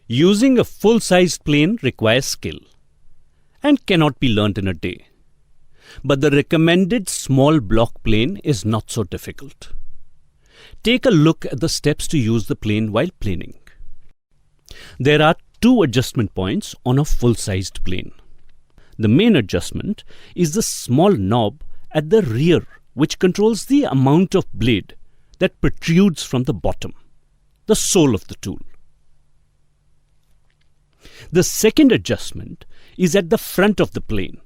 Using a full-sized plane requires skill and cannot be learnt in a day. But the recommended small block plane is not so difficult. Take a look at the steps to use the plane while planing. There are two adjustment points on a full-sized plane. The main adjustment is the small knob at the rear which controls the amount of blade that protrudes from the bottom, the sole of the tool. The second adjustment is at the front of the plane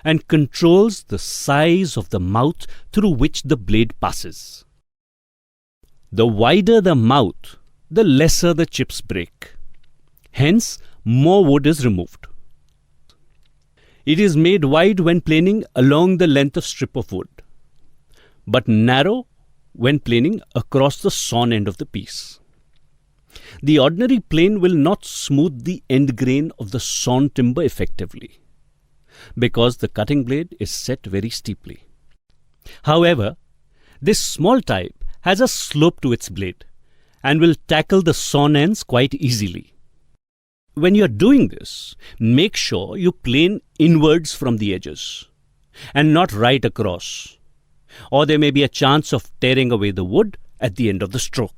and controls the size of the mouth through which the blade passes. The wider the mouth, the lesser the chips break. Hence, more wood is removed. It is made wide when planing along the length of strip of wood, but narrow when planing across the sawn end of the piece. The ordinary plane will not smooth the end grain of the sawn timber effectively, because the cutting blade is set very steeply. However, this small type has a slope to its blade and will tackle the sawn ends quite easily. When you are doing this, make sure you plane inwards from the edges and not right across, or there may be a chance of tearing away the wood at the end of the stroke.